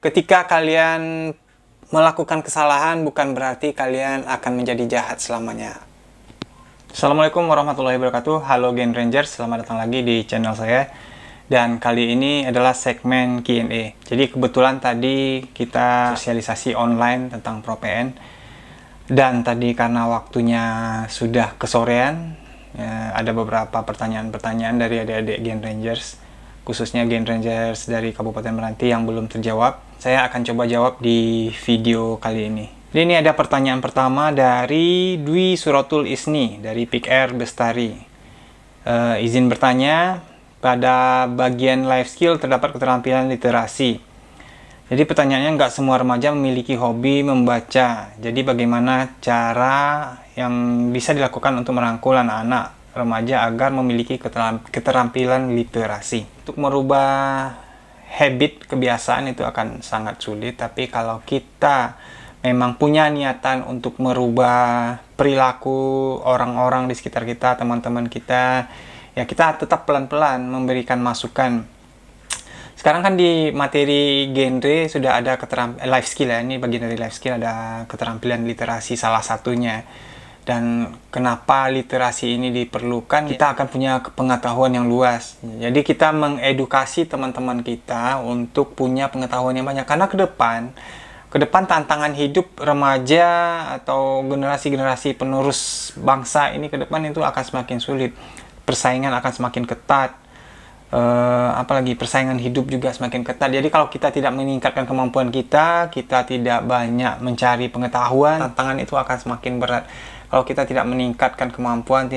Ketika kalian melakukan kesalahan, bukan berarti kalian akan menjadi jahat selamanya. Assalamualaikum warahmatullahi wabarakatuh. Halo Gen Rangers, selamat datang lagi di channel saya. Dan kali ini adalah segmen Q&A. Jadi kebetulan tadi kita sosialisasi online tentang ProPN. Dan tadi karena waktunya sudah kesorean, ada beberapa pertanyaan-pertanyaan dari adik-adik Gen Rangers, khususnya Gen Rangers dari Kabupaten Meranti yang belum terjawab. Saya akan coba jawab di video kali ini. Jadi ini ada pertanyaan pertama dari Dwi Suratul Isni dari Pick Air Bestari. Izin bertanya, pada bagian life skill terdapat keterampilan literasi. Jadi pertanyaannya, nggak semua remaja memiliki hobi membaca. Jadi bagaimana cara yang bisa dilakukan untuk merangkul anak-anak remaja agar memiliki keterampilan literasi? Untuk merubah habit, kebiasaan itu akan sangat sulit. Tapi kalau kita memang punya niatan untuk merubah perilaku orang-orang di sekitar kita, teman-teman kita, ya kita tetap pelan-pelan memberikan masukan. Sekarang kan di materi genre sudah ada life skill ya, ini bagian dari life skill, ada keterampilan literasi salah satunya. Dan kenapa literasi ini diperlukan? Kita akan punya pengetahuan yang luas. Jadi kita mengedukasi teman-teman kita untuk punya pengetahuan yang banyak. Karena ke depan tantangan hidup remaja atau generasi-generasi penerus bangsa ini ke depan itu akan semakin sulit. Persaingan akan semakin ketat. Apalagi persaingan hidup juga semakin ketat. Jadi kalau kita tidak meningkatkan kemampuan kita tidak banyak mencari pengetahuan, tantangan itu akan semakin berat. Kalau kita tidak meningkatkan kemampuan,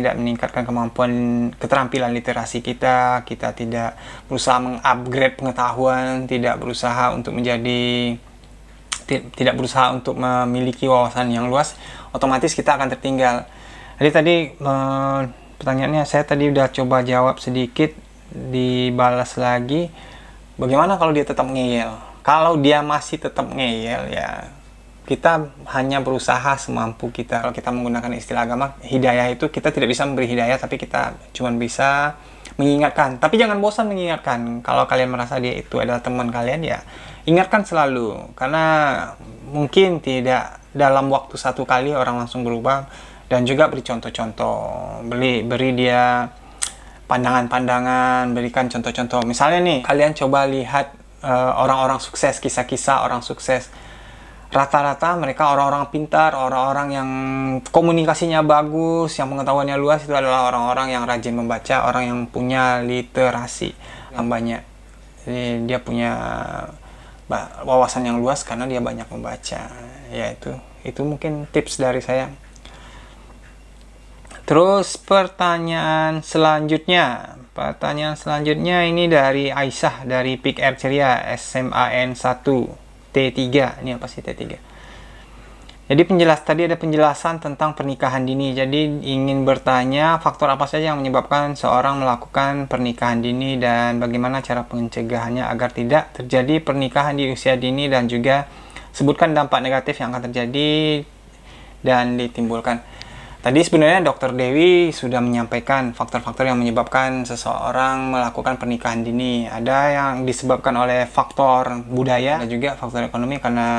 keterampilan literasi kita tidak berusaha mengupgrade pengetahuan, tidak berusaha untuk memiliki wawasan yang luas, otomatis kita akan tertinggal. Jadi tadi pertanyaannya saya tadi udah coba jawab sedikit, dibalas lagi. Bagaimana kalau dia tetap ngeyel? Kalau dia masih tetap ngeyel, ya kita hanya berusaha semampu kita. Kalau kita menggunakan istilah agama, hidayah itu kita tidak bisa memberi hidayah, tapi kita cuma bisa mengingatkan. Tapi jangan bosan mengingatkan. Kalau kalian merasa dia itu adalah teman kalian, ya ingatkan selalu. Karena mungkin tidak dalam waktu satu kali orang langsung berubah. Dan juga beri contoh-contoh, beri dia pandangan-pandangan, berikan contoh-contoh. Misalnya nih, kalian coba lihat orang-orang sukses, kisah-kisah orang sukses. Rata-rata mereka orang-orang pintar, orang-orang yang komunikasinya bagus, yang pengetahuannya luas, itu adalah orang-orang yang rajin membaca, orang yang punya literasi yang banyak. Jadi dia punya wawasan yang luas karena dia banyak membaca. Ya itu mungkin tips dari saya. Terus pertanyaan selanjutnya ini dari Aisyah dari Pick Air Ceria SMAN 1 T3. Ini apa sih T3? Jadi tadi ada penjelasan tentang pernikahan dini. Jadi ingin bertanya faktor apa saja yang menyebabkan seorang melakukan pernikahan dini dan bagaimana cara pencegahannya agar tidak terjadi pernikahan di usia dini, dan juga sebutkan dampak negatif yang akan terjadi dan ditimbulkan. Tadi sebenarnya Dr. Dewi sudah menyampaikan faktor-faktor yang menyebabkan seseorang melakukan pernikahan dini. Ada yang disebabkan oleh faktor budaya, dan juga faktor ekonomi, karena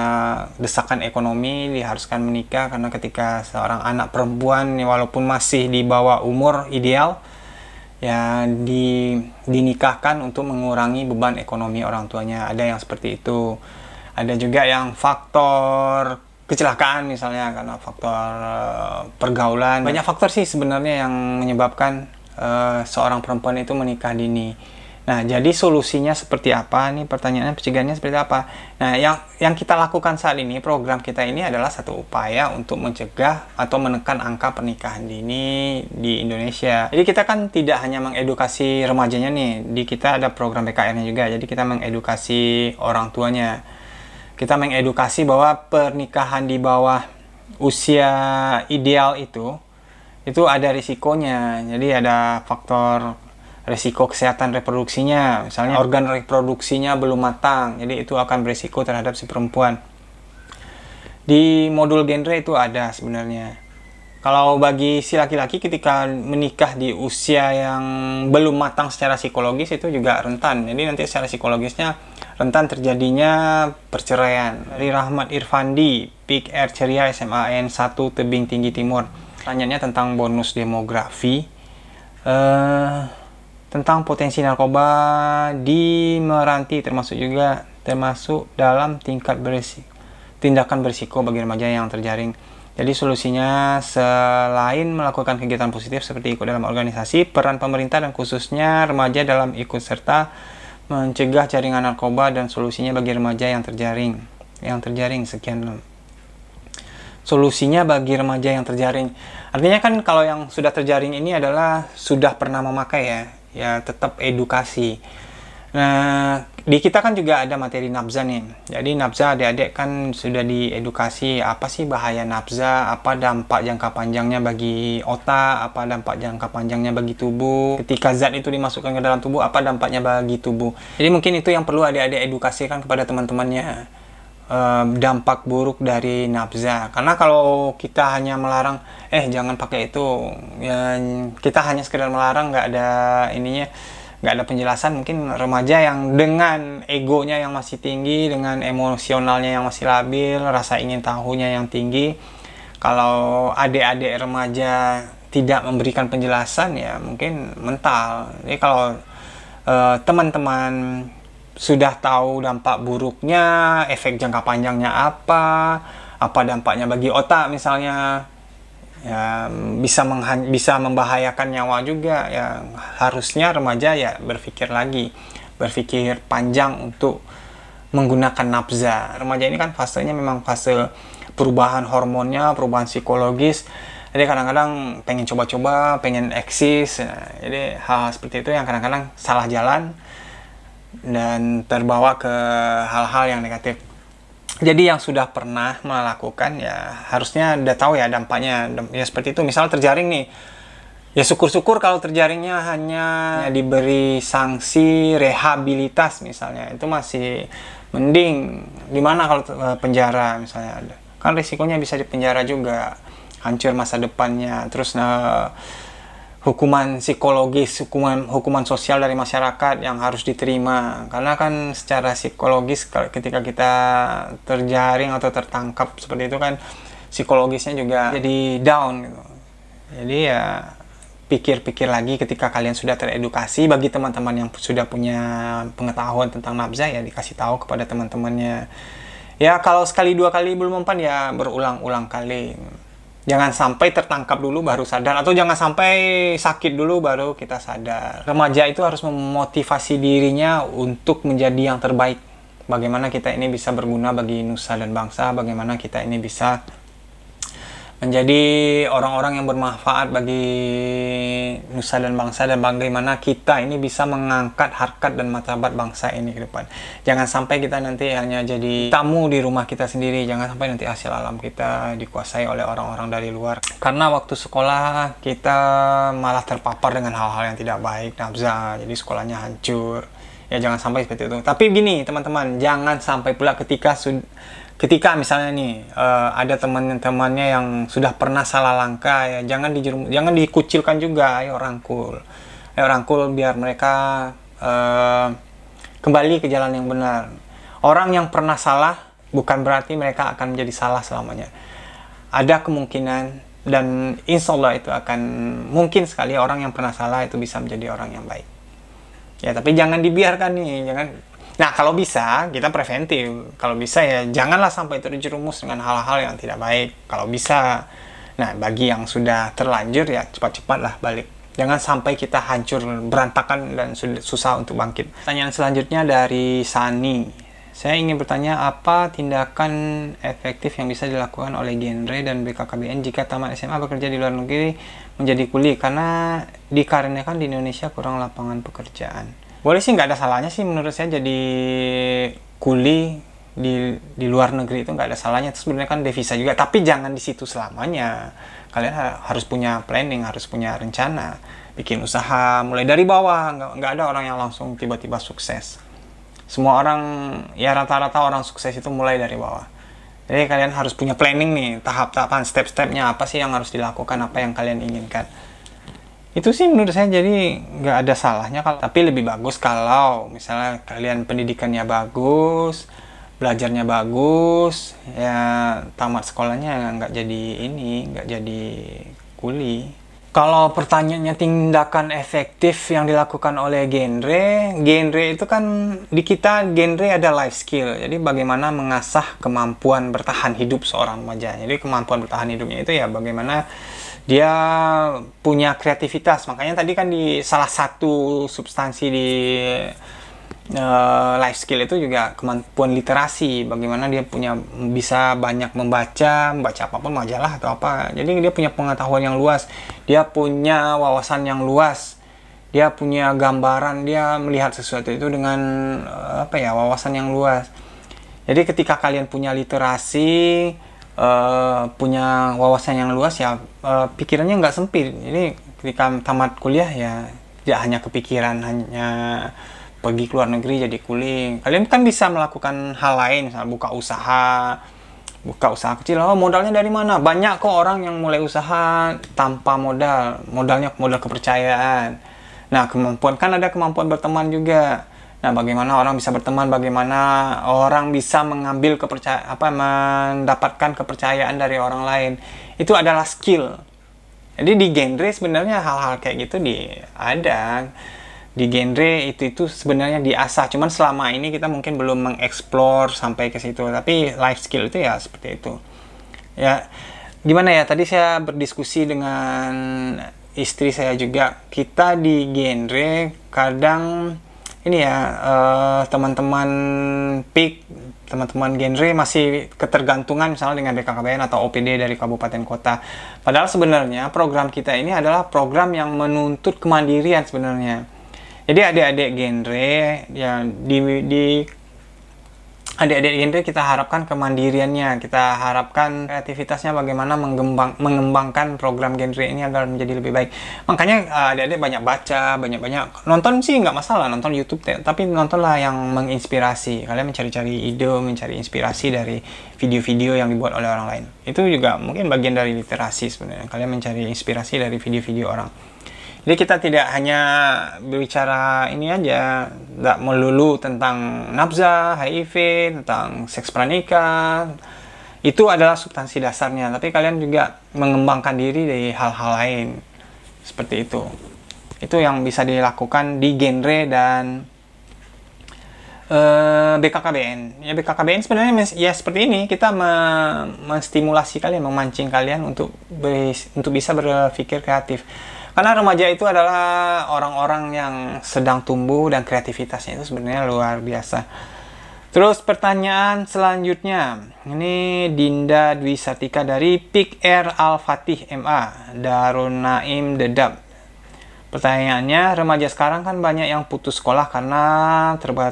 desakan ekonomi diharuskan menikah. Karena ketika seorang anak perempuan walaupun masih di bawah umur ideal, ya dinikahkan untuk mengurangi beban ekonomi orang tuanya. Ada yang seperti itu. Ada juga yang faktor kecelakaan misalnya karena faktor pergaulan. Banyak faktor sih sebenarnya yang menyebabkan seorang perempuan itu menikah dini. Nah, jadi solusinya seperti apa? Nih pertanyaannya, pencegahannya seperti apa? Nah, yang kita lakukan saat ini, program kita ini adalah satu upaya untuk mencegah atau menekan angka pernikahan dini di Indonesia. Jadi kita kan tidak hanya mengedukasi remajanya nih, di kita ada program PKR-nya juga. Jadi kita mengedukasi orang tuanya. Kita mengedukasi bahwa pernikahan di bawah usia ideal itu ada risikonya. Jadi ada faktor risiko kesehatan reproduksinya. Misalnya organ reproduksinya belum matang. Jadi itu akan berisiko terhadap si perempuan. Di modul genre itu ada sebenarnya. Kalau bagi si laki-laki ketika menikah di usia yang belum matang secara psikologis itu juga rentan. Jadi nanti secara psikologisnya rentan terjadinya perceraian. Dari Rahmat Irfandi, Peak Air Ceria SMAN 1 Tebing Tinggi Timur. Pertanyaannya tentang bonus demografi, tentang potensi narkoba di Meranti, termasuk dalam tindakan berisiko bagi remaja yang terjaring. Jadi solusinya selain melakukan kegiatan positif seperti ikut dalam organisasi, peran pemerintah dan khususnya remaja dalam ikut serta mencegah jaringan narkoba, dan solusinya bagi remaja yang terjaring. Sekian. Solusinya bagi remaja yang terjaring. Artinya kan kalau yang sudah terjaring ini adalah sudah pernah memakai ya tetap edukasi. Nah, di kita kan juga ada materi nabza nih. Jadi nabza adik-adik kan sudah diedukasi apa sih bahaya nabza, apa dampak jangka panjangnya bagi otak, apa dampak jangka panjangnya bagi tubuh. Ketika zat itu dimasukkan ke dalam tubuh, apa dampaknya bagi tubuh. Jadi mungkin itu yang perlu adik-adik edukasikan kepada teman-temannya, dampak buruk dari nabza. Karena kalau kita hanya melarang, jangan pakai itu, ya kita hanya sekedar melarang, nggak ada ininya, nggak ada penjelasan. Mungkin remaja yang dengan egonya yang masih tinggi, dengan emosionalnya yang masih labil, rasa ingin tahunya yang tinggi, kalau adik-adik remaja tidak memberikan penjelasan, ya mungkin mental. Jadi kalau teman-teman sudah tahu dampak buruknya, efek jangka panjangnya apa dampaknya bagi otak misalnya, ya bisa membahayakan nyawa juga, ya harusnya remaja ya berpikir panjang untuk menggunakan nabza. Remaja ini kan fasenya memang fase perubahan hormonnya, perubahan psikologis. Jadi kadang-kadang pengen coba-coba, pengen eksis. Nah, jadi hal seperti itu yang kadang-kadang salah jalan dan terbawa ke hal-hal yang negatif. Jadi yang sudah pernah melakukan ya harusnya udah tahu ya dampaknya. Ya seperti itu, misal terjaring nih, ya syukur-syukur kalau terjaringnya hanya diberi sanksi rehabilitas misalnya, itu masih mending. Dimana kalau penjara misalnya, kan risikonya bisa dipenjara juga, hancur masa depannya. Terus hukuman psikologis, hukuman sosial dari masyarakat yang harus diterima. Karena kan secara psikologis ketika kita terjaring atau tertangkap seperti itu kan, psikologisnya juga jadi down gitu. Jadi ya pikir-pikir lagi ketika kalian sudah teredukasi. Bagi teman-teman yang sudah punya pengetahuan tentang nabza, ya dikasih tahu kepada teman-temannya. Ya kalau sekali dua kali belum mempan, ya berulang-ulang kali. Jangan sampai tertangkap dulu baru sadar, atau jangan sampai sakit dulu baru kita sadar. Remaja itu harus memotivasi dirinya untuk menjadi yang terbaik. Bagaimana kita ini bisa berguna bagi nusa dan bangsa, bagaimana kita ini bisa menjadi orang-orang yang bermanfaat bagi nusa dan bangsa, dan bagaimana kita ini bisa mengangkat harkat dan martabat bangsa ini ke depan. Jangan sampai kita nanti hanya jadi tamu di rumah kita sendiri, jangan sampai nanti hasil alam kita dikuasai oleh orang-orang dari luar. Karena waktu sekolah kita malah terpapar dengan hal-hal yang tidak baik, nabza, jadi sekolahnya hancur. Ya jangan sampai seperti itu. Tapi gini teman-teman, jangan sampai pula ketika misalnya nih ada teman-temannya yang sudah pernah salah langkah, ya jangan dikucilkan juga. Ayo rangkul biar mereka kembali ke jalan yang benar. Orang yang pernah salah bukan berarti mereka akan menjadi salah selamanya. Ada kemungkinan, dan insya Allah itu akan mungkin sekali orang yang pernah salah itu bisa menjadi orang yang baik. Ya tapi jangan dibiarkan nih, jangan. Nah, kalau bisa, kita preventif. Kalau bisa ya, janganlah sampai terjerumus dengan hal-hal yang tidak baik. Kalau bisa. Nah, bagi yang sudah terlanjur, ya cepat-cepatlah balik. Jangan sampai kita hancur, berantakan, dan susah untuk bangkit. Pertanyaan selanjutnya dari Sani. Saya ingin bertanya, apa tindakan efektif yang bisa dilakukan oleh genre dan BKKBN jika tamat SMA bekerja di luar negeri menjadi kuli? Karena dikarenakan di Indonesia kurang lapangan pekerjaan. Boleh sih, nggak ada salahnya sih menurut saya jadi kuli di luar negeri, itu nggak ada salahnya. Itu sebenarnya kan devisa juga, tapi jangan di situ selamanya. Kalian harus punya planning, harus punya rencana, bikin usaha mulai dari bawah. Nggak ada orang yang langsung tiba-tiba sukses. Semua orang, ya rata-rata orang sukses itu mulai dari bawah. Jadi kalian harus punya planning nih, tahap-tahapan, step-stepnya apa sih yang harus dilakukan, apa yang kalian inginkan. Itu sih menurut saya jadi nggak ada salahnya kalau, tapi lebih bagus kalau misalnya kalian pendidikannya bagus, belajarnya bagus, ya tamat sekolahnya nggak jadi nggak jadi kuli. Kalau pertanyaannya tindakan efektif yang dilakukan oleh genre itu kan di kita genre ada life skill. Jadi bagaimana mengasah kemampuan bertahan hidup seorang remaja. Jadi kemampuan bertahan hidupnya itu ya bagaimana dia punya kreativitas. Makanya tadi kan di salah satu substansi di life skill itu juga kemampuan literasi, bagaimana dia bisa banyak membaca apapun, majalah atau apa. Jadi dia punya pengetahuan yang luas, dia punya wawasan yang luas, dia punya gambaran, dia melihat sesuatu itu dengan wawasan yang luas. Jadi ketika kalian punya literasi, punya wawasan yang luas ya, pikirannya nggak sempit. Jadi ketika tamat kuliah ya tidak hanya kepikiran hanya pergi ke luar negeri jadi kuli. Kalian kan bisa melakukan hal lain, misalnya buka usaha kecil. Modalnya dari mana? Banyak kok orang yang mulai usaha tanpa modalnya modal kepercayaan. Nah, ada kemampuan berteman juga. Nah, bagaimana orang bisa berteman, bagaimana orang bisa mendapatkan kepercayaan dari orang lain. Itu adalah skill. Jadi di genre sebenarnya hal-hal kayak gitu ada. Di genre itu sebenarnya diasah, cuman selama ini kita mungkin belum mengeksplor sampai ke situ. Tapi life skill itu ya seperti itu. Ya, gimana ya? Tadi saya berdiskusi dengan istri saya juga. Kita di genre kadang ini ya teman-teman genre masih ketergantungan misalnya dengan BKKBN atau OPD dari kabupaten kota. Padahal sebenarnya program kita ini adalah program yang menuntut kemandirian sebenarnya. Jadi adik-adik genre ya adik-adik genre kita harapkan kemandiriannya, kita harapkan kreativitasnya bagaimana mengembangkan program genre ini agar menjadi lebih baik. Makanya adik-adik banyak baca, banyak nonton sih nggak masalah, nonton YouTube, tapi nontonlah yang menginspirasi. Kalian mencari-cari ide, mencari inspirasi dari video-video yang dibuat oleh orang lain. Itu juga mungkin bagian dari literasi sebenarnya. Kalian mencari inspirasi dari video-video orang. Jadi kita tidak hanya berbicara ini aja, tidak melulu tentang nafsa, HIV, tentang seks pranikah. Itu adalah substansi dasarnya, tapi kalian juga mengembangkan diri dari hal-hal lain. Seperti itu. Itu yang bisa dilakukan di genre dan BKKBN. Ya BKKBN sebenarnya ya seperti ini, kita menstimulasi kalian, memancing kalian untuk bisa berpikir kreatif. Karena remaja itu adalah orang-orang yang sedang tumbuh dan kreativitasnya itu sebenarnya luar biasa. Terus pertanyaan selanjutnya, ini Dinda Dwi Sartika dari Pik R Al-Fatih MA, Darun Naim Dedap. Pertanyaannya, remaja sekarang kan banyak yang putus sekolah karena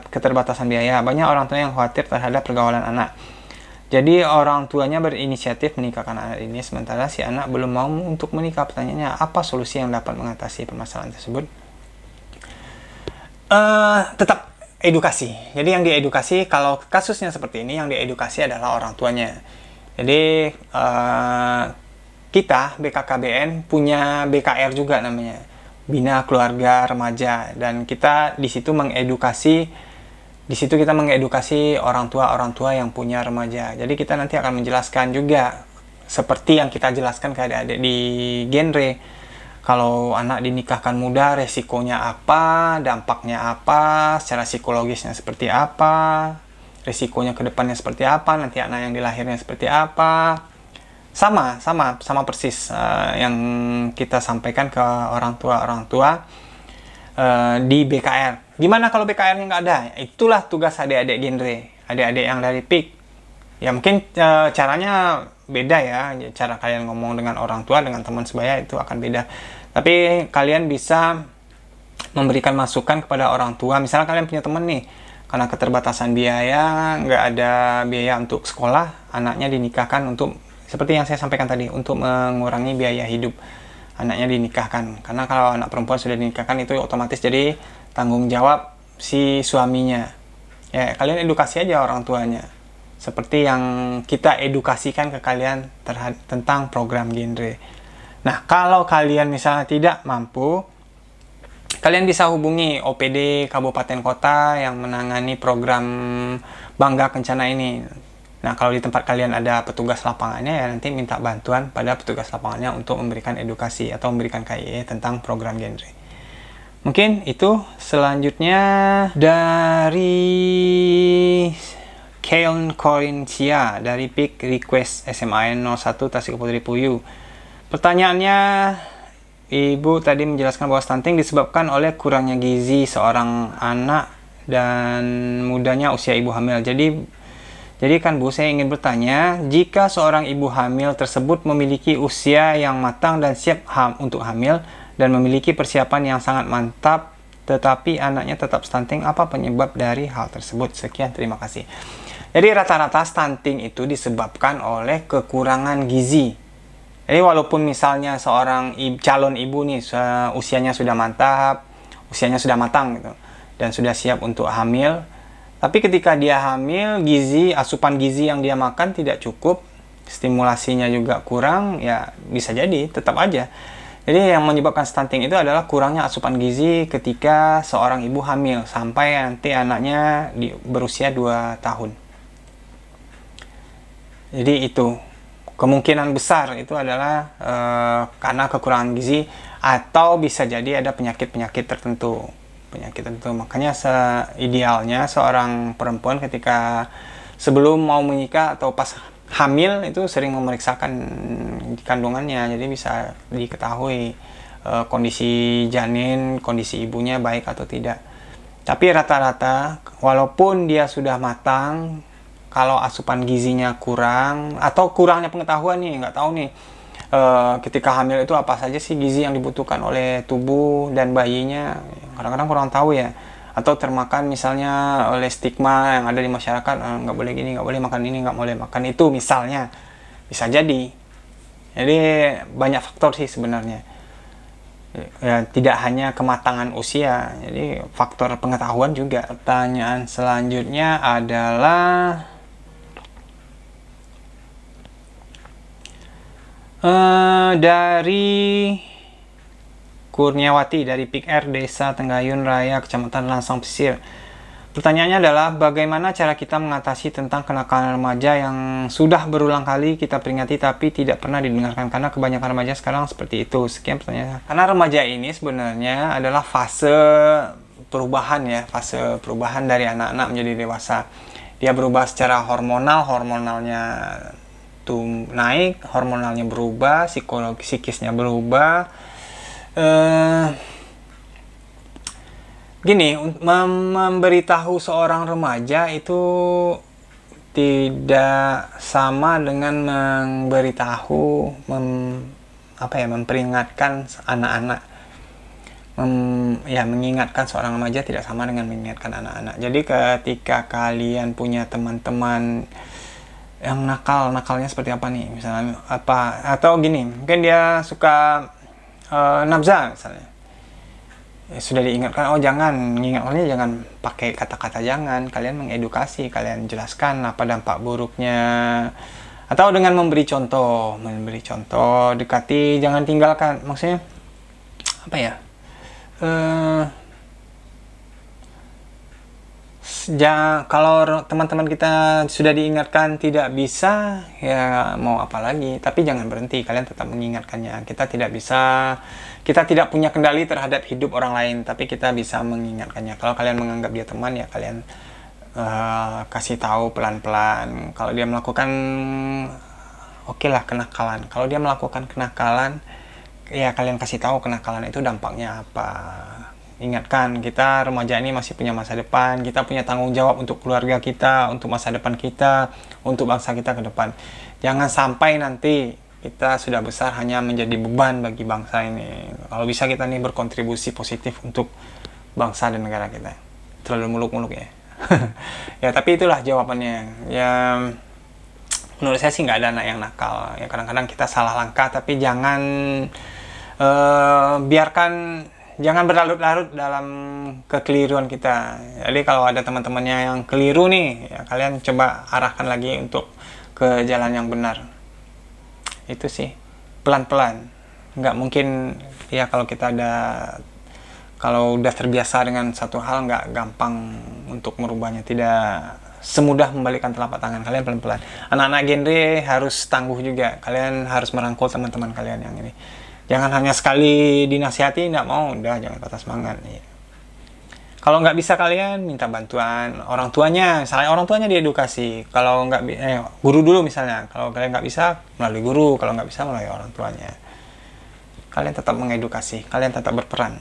keterbatasan biaya. Banyak orang tua yang khawatir terhadap pergaulan anak. Jadi orang tuanya berinisiatif menikahkan anak ini, sementara si anak belum mau untuk menikah. Pertanyaannya, apa solusi yang dapat mengatasi permasalahan tersebut? Tetap edukasi. Jadi yang diedukasi, kalau kasusnya seperti ini, yang diedukasi adalah orang tuanya. Jadi kita BKKBN punya BKR juga namanya, Bina Keluarga Remaja, dan kita di situ mengedukasi. Di situ kita mengedukasi orang tua yang punya remaja. Jadi kita nanti akan menjelaskan juga seperti yang kita jelaskan ke adik-adik di genre. Kalau anak dinikahkan muda, resikonya apa, dampaknya apa, secara psikologisnya seperti apa, resikonya ke depannya seperti apa, nanti anak yang dilahirnya seperti apa. Sama persis yang kita sampaikan ke orang tua di BKR. Gimana kalau BKR-nya nggak ada? Itulah tugas adik-adik genre, adik-adik yang dari PIK. Ya mungkin caranya beda ya, cara kalian ngomong dengan orang tua, dengan teman sebaya itu akan beda. Tapi kalian bisa memberikan masukan kepada orang tua. Misalnya kalian punya teman nih, karena keterbatasan biaya, nggak ada biaya untuk sekolah, anaknya dinikahkan untuk, seperti yang saya sampaikan tadi, untuk mengurangi biaya hidup. Anaknya dinikahkan, karena kalau anak perempuan sudah dinikahkan itu otomatis jadi tanggung jawab si suaminya. Ya kalian edukasi aja orang tuanya, seperti yang kita edukasikan ke kalian tentang program genre. Nah, kalau kalian misalnya tidak mampu, kalian bisa hubungi OPD Kabupaten Kota yang menangani program Bangga Kencana ini. Nah, kalau di tempat kalian ada petugas lapangannya, ya nanti minta bantuan pada petugas lapangannya untuk memberikan edukasi atau memberikan KIE tentang program genre. Mungkin itu. Selanjutnya dari Keon Corinthia dari Pick Request SMAN 01 Tasikaputri Puyu. Pertanyaannya, Ibu tadi menjelaskan bahwa stunting disebabkan oleh kurangnya gizi seorang anak dan mudanya usia ibu hamil. Jadi kan Bu, saya ingin bertanya, jika seorang ibu hamil tersebut memiliki usia yang matang dan siap untuk hamil dan memiliki persiapan yang sangat mantap, tetapi anaknya tetap stunting, apa penyebab dari hal tersebut? Sekian, terima kasih. Jadi rata-rata stunting itu disebabkan oleh kekurangan gizi. Jadi walaupun misalnya seorang calon ibu nih usianya sudah mantap, usianya sudah matang gitu, dan sudah siap untuk hamil, tapi ketika dia hamil, asupan gizi yang dia makan tidak cukup, stimulasinya juga kurang, ya bisa jadi tetap aja. Jadi yang menyebabkan stunting itu adalah kurangnya asupan gizi ketika seorang ibu hamil sampai nanti anaknya berusia 2 tahun. Jadi itu kemungkinan besar itu adalah karena kekurangan gizi, atau bisa jadi ada penyakit-penyakit tertentu. Makanya idealnya seorang perempuan ketika sebelum mau menikah atau pas hamil itu sering memeriksakan kandungannya, jadi bisa diketahui kondisi janin, kondisi ibunya baik atau tidak. Tapi rata-rata walaupun dia sudah matang, kalau asupan gizinya kurang atau kurangnya pengetahuan nih, nggak tahu nih ketika hamil itu apa saja sih gizi yang dibutuhkan oleh tubuh dan bayinya, kadang-kadang kurang tahu ya, atau termakan misalnya oleh stigma yang ada di masyarakat, nggak boleh gini, nggak boleh makan ini, nggak boleh makan itu misalnya, bisa jadi. Jadi banyak faktor sih sebenarnya ya, tidak hanya kematangan usia, jadi faktor pengetahuan juga. Pertanyaan selanjutnya adalah dari Kurniawati dari Pik R, Desa Tenggayun Raya, Kecamatan Langsang Pesisir. Pertanyaannya adalah bagaimana cara kita mengatasi tentang kenakalan remaja yang sudah berulang kali kita peringati tapi tidak pernah didengarkan, karena kebanyakan remaja sekarang seperti itu. Sekian pertanyaannya. Karena remaja ini sebenarnya adalah fase perubahan ya, fase perubahan dari anak-anak menjadi dewasa. Dia berubah secara hormonalnya tuh naik, hormonalnya berubah, psikisnya berubah. Gini, memberitahu seorang remaja itu tidak sama dengan memberitahu, memperingatkan anak-anak. Mengingatkan seorang remaja tidak sama dengan mengingatkan anak-anak. Jadi ketika kalian punya teman-teman yang nakalnya seperti apa nih, misalnya apa, atau gini, mungkin dia suka nafza misalnya, sudah diingatkan, oh jangan, mengingatkannya jangan pakai kata-kata jangan, kalian mengedukasi, kalian jelaskan apa dampak buruknya, atau dengan memberi contoh, dekati, jangan tinggalkan, maksudnya apa ya, kalau teman-teman kita sudah diingatkan tidak bisa, ya mau apa lagi, tapi jangan berhenti, kalian tetap mengingatkannya. Kita tidak punya kendali terhadap hidup orang lain, tapi kita bisa mengingatkannya. Kalau kalian menganggap dia teman, ya kalian kasih tahu pelan-pelan. Kalau dia melakukan oke lah kenakalan, kalau dia melakukan kenakalan, ya kalian kasih tahu kenakalan itu dampaknya apa. Ingatkan, kita remaja ini masih punya masa depan, kita punya tanggung jawab untuk keluarga kita, untuk masa depan kita, untuk bangsa kita ke depan. Jangan sampai nanti kita sudah besar hanya menjadi beban bagi bangsa ini. Kalau bisa kita nih berkontribusi positif untuk bangsa dan negara kita. Terlalu muluk-muluk ya. Ya tapi itulah jawabannya. Ya menurut saya sih nggak ada anak yang nakal. Ya kadang-kadang kita salah langkah, tapi jangan jangan berlarut-larut dalam kekeliruan kita. Jadi kalau ada teman-temannya yang keliru nih, ya kalian coba arahkan lagi untuk ke jalan yang benar. Itu sih, pelan-pelan. nggak mungkin ya, kalau udah terbiasa dengan satu hal nggak gampang untuk merubahnya, tidak semudah membalikkan telapak tangan. Kalian pelan-pelan. Anak-anak genre harus tangguh juga, kalian harus merangkul teman-teman kalian yang ini. Jangan hanya sekali dinasihati nggak mau, udah jangan patah semangat ya. Kalau nggak bisa, kalian minta bantuan orang tuanya, misalnya orang tuanya diedukasi. Kalau nggak guru dulu misalnya, kalau kalian nggak bisa melalui guru, kalau nggak bisa melalui orang tuanya. Kalian tetap mengedukasi, kalian tetap berperan.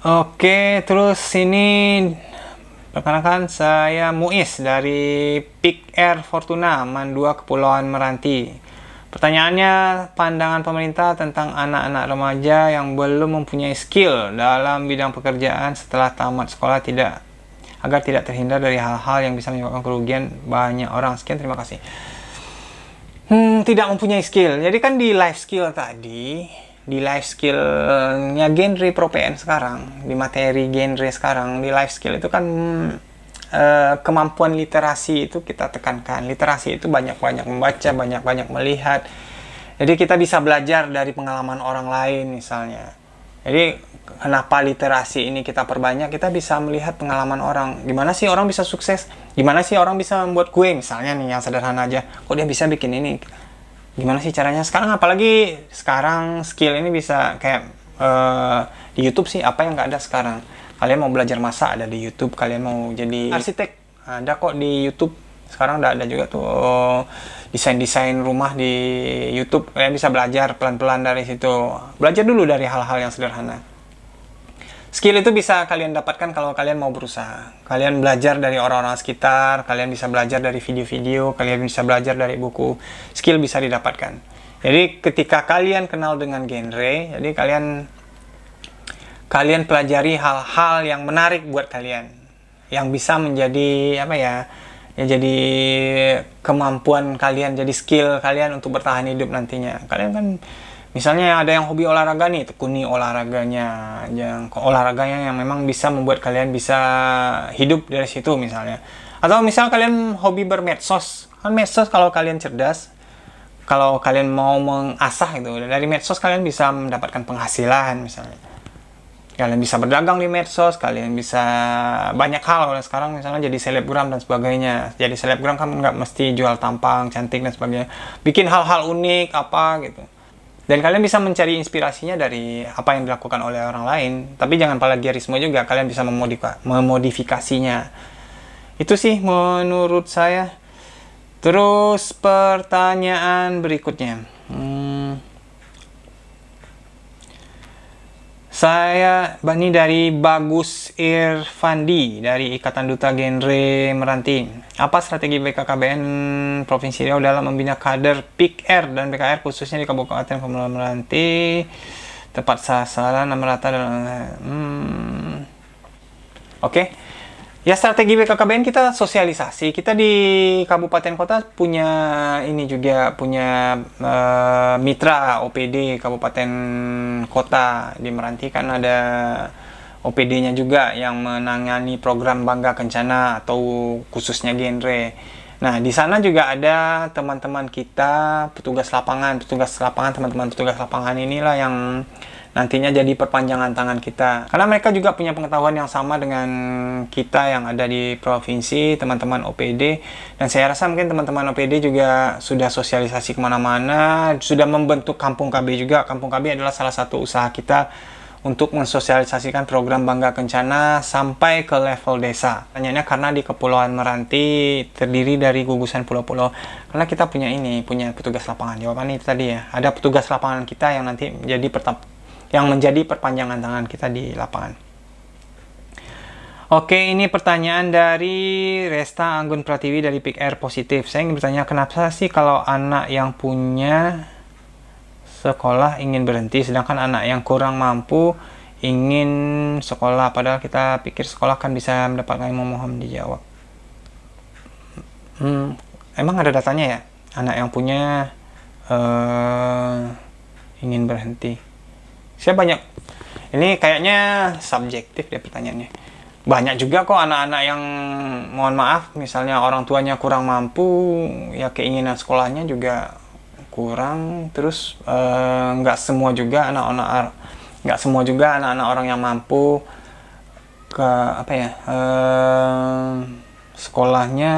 Oke, terus ini perkenalkan, saya Muiz dari Peak Air Fortuna, Mandua, Kepulauan Meranti. Pertanyaannya, pandangan pemerintah tentang anak-anak remaja yang belum mempunyai skill dalam bidang pekerjaan setelah tamat sekolah, agar tidak terhindar dari hal-hal yang bisa menyebabkan kerugian banyak orang. Sekian, terima kasih. Tidak mempunyai skill. Jadi kan di life skill tadi, di life skillnya genre Pro PN sekarang, di materi genre sekarang, di life skill itu kan kemampuan literasi itu kita tekankan. Literasi itu banyak-banyak membaca, banyak-banyak melihat. Jadi kita bisa belajar dari pengalaman orang lain misalnya. Jadi kenapa literasi ini kita perbanyak? Kita bisa melihat pengalaman orang. Gimana sih orang bisa sukses? Gimana sih orang bisa membuat kue misalnya nih, yang sederhana aja. Kok dia bisa bikin ini? Gimana sih caranya? Sekarang apalagi sekarang skill ini bisa kayak di YouTube sih, apa yang nggak ada sekarang? Kalian mau belajar masak ada di YouTube, kalian mau jadi arsitek ada kok di YouTube. Sekarang udah ada juga tuh desain-desain rumah di YouTube. Kalian bisa belajar pelan-pelan dari situ. Belajar dulu dari hal-hal yang sederhana. Skill itu bisa kalian dapatkan kalau kalian mau berusaha. Kalian belajar dari orang-orang sekitar, kalian bisa belajar dari video-video, kalian bisa belajar dari buku. Skill bisa didapatkan. Jadi ketika kalian kenal dengan genre, jadi kalian pelajari hal-hal yang menarik buat kalian, yang bisa menjadi apa ya, jadi kemampuan kalian, jadi skill kalian untuk bertahan hidup nantinya. Kalian kan misalnya ada yang hobi olahraga nih, tekuni olahraganya, yang memang bisa membuat kalian bisa hidup dari situ misalnya. Atau misal kalian hobi bermedsos, kan medsos kalau kalian cerdas, kalau kalian mau mengasah itu dari medsos, kalian bisa mendapatkan penghasilan misalnya. Kalian bisa berdagang di medsos, kalian bisa banyak hal. Kalau sekarang misalnya jadi selebgram dan sebagainya. Jadi selebgram kan nggak mesti jual tampang, cantik dan sebagainya. Bikin hal-hal unik apa gitu. Dan kalian bisa mencari inspirasinya dari apa yang dilakukan oleh orang lain. Tapi jangan plagiarisme juga, kalian bisa memodifikasinya. Itu sih menurut saya. Terus pertanyaan berikutnya. Saya Bani dari Bagus Irfandi dari Ikatan Duta Genre Meranti. Apa strategi BKKBN Provinsi Riau dalam membina kader Peak Air dan BKR khususnya di Kabupaten Kepulauan Meranti, tepat sasaran dan merata dalam Oke. Ya, strategi BKKBN kita sosialisasi. Kita di kabupaten kota punya ini juga, punya mitra OPD kabupaten kota. Di Meranti kan ada OPD-nya juga yang menangani program Bangga Kencana atau khususnya genre. Nah, di sana juga ada teman-teman kita, petugas lapangan, teman-teman petugas lapangan inilah yang nantinya jadi perpanjangan tangan kita. Karena mereka juga punya pengetahuan yang sama dengan kita yang ada di provinsi, teman-teman OPD. Dan saya rasa mungkin teman-teman OPD juga sudah sosialisasi kemana-mana, sudah membentuk Kampung KB juga. Kampung KB adalah salah satu usaha kita untuk mensosialisasikan program Bangga Kencana sampai ke level desa. Tanyanya karena di Kepulauan Meranti terdiri dari gugusan pulau-pulau. Karena kita punya petugas lapangan. Jawabannya itu tadi ya. Ada petugas lapangan kita yang nanti menjadi perpanjangan tangan kita di lapangan. Oke, ini pertanyaan dari Resta Anggun Pratiwi dari Peak Air Positif. Saya ingin bertanya, kenapa sih kalau anak yang punya sekolah ingin berhenti, sedangkan anak yang kurang mampu ingin sekolah, padahal kita pikir sekolah kan bisa mendapatkan ilmu? Mohon dijawab. Emang ada datanya ya? Anak yang punya ingin berhenti. Saya banyak, ini kayaknya subjektif deh pertanyaannya. Banyak juga kok anak-anak yang, mohon maaf, misalnya orang tuanya kurang mampu, ya keinginan sekolahnya juga kurang. Terus nggak semua juga anak-anak orang yang mampu ke sekolahnya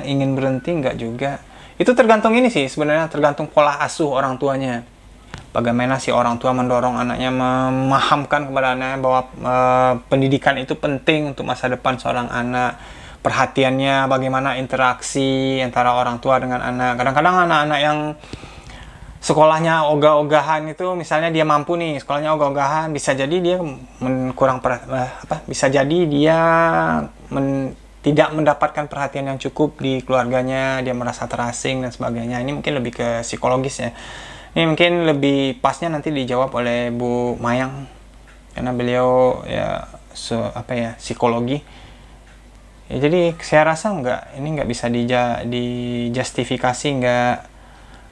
ingin berhenti, nggak juga. Itu tergantung ini sih sebenarnya, tergantung pola asuh orang tuanya. Bagaimana si orang tua mendorong anaknya, memahamkan kepada anaknya bahwa pendidikan itu penting untuk masa depan seorang anak. Perhatiannya, bagaimana interaksi antara orang tua dengan anak. Kadang-kadang anak-anak yang sekolahnya ogah-ogahan itu, misalnya dia mampu nih, sekolahnya ogah-ogahan, bisa jadi dia tidak mendapatkan perhatian yang cukup di keluarganya, dia merasa terasing dan sebagainya. Ini mungkin lebih ke psikologis ya. Ini mungkin lebih pasnya nanti dijawab oleh Bu Mayang, karena beliau ya psikologi. Ya, jadi saya rasa ini nggak bisa dijustifikasi,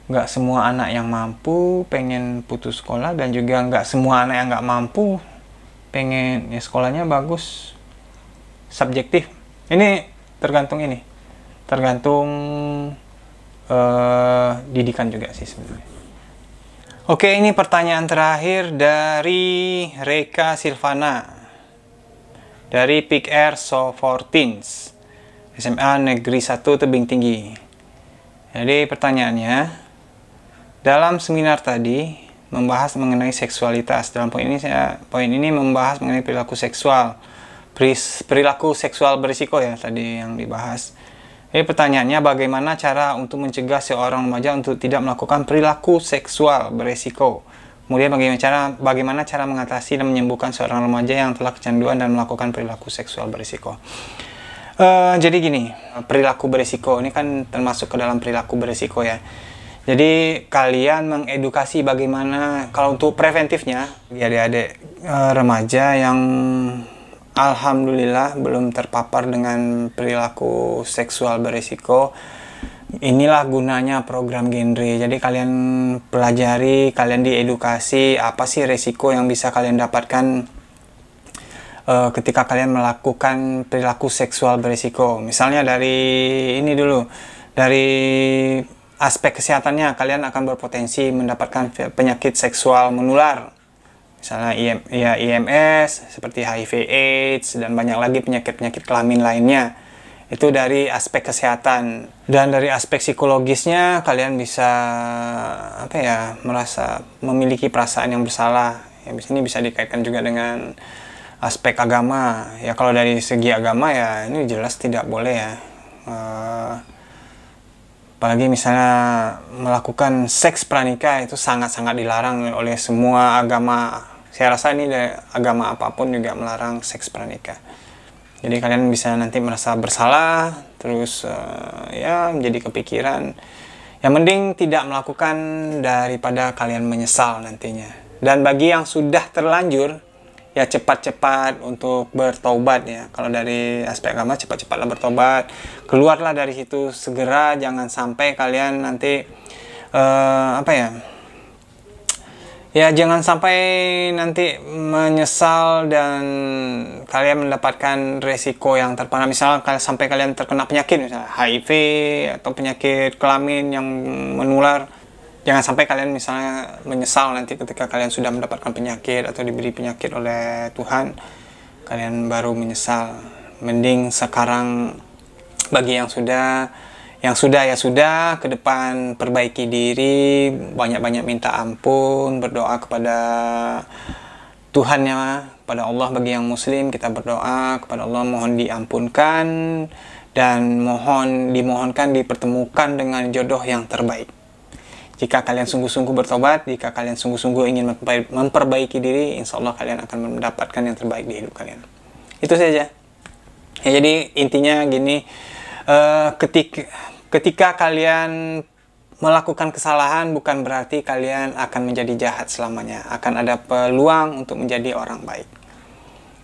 nggak semua anak yang mampu pengen putus sekolah, dan juga nggak semua anak yang nggak mampu pengen ya sekolahnya bagus. Subjektif. Ini tergantung didikan juga sih sebenarnya. Oke, ini pertanyaan terakhir dari Reka Silvana dari Pick Air So 14 SMA Negeri 1 Tebing Tinggi. Jadi pertanyaannya, dalam seminar tadi membahas mengenai seksualitas. Dalam poin ini membahas mengenai perilaku seksual berisiko ya tadi yang dibahas. Jadi pertanyaannya, bagaimana cara untuk mencegah seorang remaja untuk tidak melakukan perilaku seksual berisiko? Kemudian bagaimana cara mengatasi dan menyembuhkan seorang remaja yang telah kecanduan dan melakukan perilaku seksual berisiko? Jadi gini, perilaku berisiko ini kan termasuk ke dalam perilaku berisiko ya. Jadi kalian mengedukasi bagaimana, kalau untuk preventifnya, adik-adik remaja yang alhamdulillah belum terpapar dengan perilaku seksual berisiko. Inilah gunanya program Genre. Jadi kalian pelajari, kalian diedukasi apa sih resiko yang bisa kalian dapatkan ketika kalian melakukan perilaku seksual berisiko. Misalnya dari aspek kesehatannya, kalian akan berpotensi mendapatkan penyakit seksual menular. Misalnya IMS, seperti HIV/AIDS, dan banyak lagi penyakit-penyakit kelamin lainnya. Itu dari aspek kesehatan. Dan dari aspek psikologisnya, kalian bisa merasa memiliki perasaan yang bersalah. Ya, ini bisa dikaitkan juga dengan aspek agama. Ya, kalau dari segi agama ya ini jelas tidak boleh ya. Apalagi misalnya melakukan seks pranikah, itu sangat-sangat dilarang oleh semua agama. Saya rasa ini dari agama apapun juga melarang seks pranikah. Jadi kalian bisa nanti merasa bersalah, terus menjadi kepikiran. Yang mending tidak melakukan daripada kalian menyesal nantinya. Dan bagi yang sudah terlanjur, ya cepat-cepat untuk bertobat ya. Kalau dari aspek agama, cepat-cepatlah bertobat. Keluarlah dari situ segera, jangan sampai kalian nanti jangan sampai nanti menyesal dan kalian mendapatkan resiko yang terparah. Misalnya sampai kalian terkena penyakit, misalnya HIV atau penyakit kelamin yang menular. Jangan sampai kalian misalnya menyesal nanti ketika kalian sudah mendapatkan penyakit atau diberi penyakit oleh Tuhan, kalian baru menyesal. Mending sekarang, bagi yang sudah ya sudah, ke depan perbaiki diri, banyak-banyak minta ampun, berdoa kepada Tuhan ya, kepada Allah. Bagi yang muslim, kita berdoa kepada Allah, mohon diampunkan dan dimohonkan dipertemukan dengan jodoh yang terbaik. Jika kalian sungguh-sungguh bertobat, jika kalian sungguh-sungguh ingin memperbaiki diri, insya Allah kalian akan mendapatkan yang terbaik di hidup kalian. Itu saja. Ya, jadi intinya gini, ketika kalian melakukan kesalahan, bukan berarti kalian akan menjadi jahat selamanya. Akan ada peluang untuk menjadi orang baik.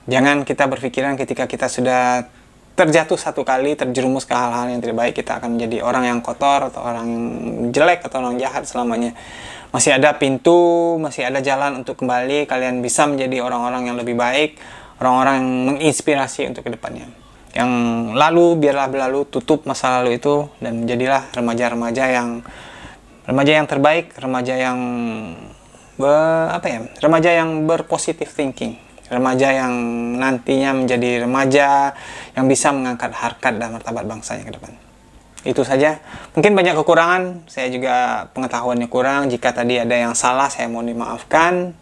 Jangan kita berpikiran ketika kita sudah terjatuh satu kali, terjerumus ke hal-hal yang tidak baik, kita akan menjadi orang yang kotor, atau orang yang jelek, atau orang jahat selamanya. Masih ada pintu, masih ada jalan untuk kembali. Kalian bisa menjadi orang-orang yang lebih baik, orang-orang yang menginspirasi untuk kedepannya. Yang lalu biarlah berlalu, tutup masa lalu itu, dan menjadilah remaja-remaja yang Remaja yang terbaik, remaja yang remaja yang berpositive thinking, remaja yang nantinya menjadi remaja yang bisa mengangkat harkat dan martabat bangsanya ke depan. Itu saja. Mungkin banyak kekurangan, saya juga pengetahuannya kurang. Jika tadi ada yang salah, saya mohon dimaafkan.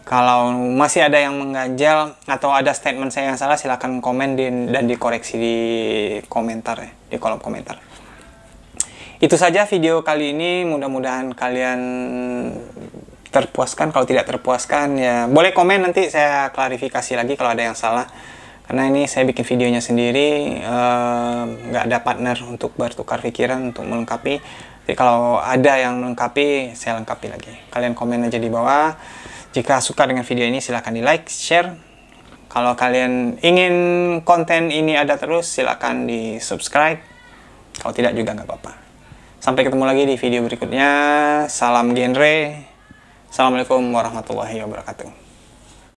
Kalau masih ada yang mengganjal atau ada statement saya yang salah, silahkan komen dan dikoreksi di komentar ya, di kolom komentar. Itu saja video kali ini, mudah-mudahan kalian terpuaskan. Kalau tidak terpuaskan ya boleh komen, nanti saya klarifikasi lagi kalau ada yang salah. Karena ini saya bikin videonya sendiri, nggak ada partner untuk bertukar pikiran, untuk melengkapi. Jadi kalau ada yang melengkapi, saya lengkapi lagi. Kalian komen aja di bawah. Jika suka dengan video ini silahkan di like, share. Kalau kalian ingin konten ini ada terus, silahkan di subscribe. Kalau tidak juga nggak apa-apa. Sampai ketemu lagi di video berikutnya. Salam genre. Assalamualaikum warahmatullahi wabarakatuh.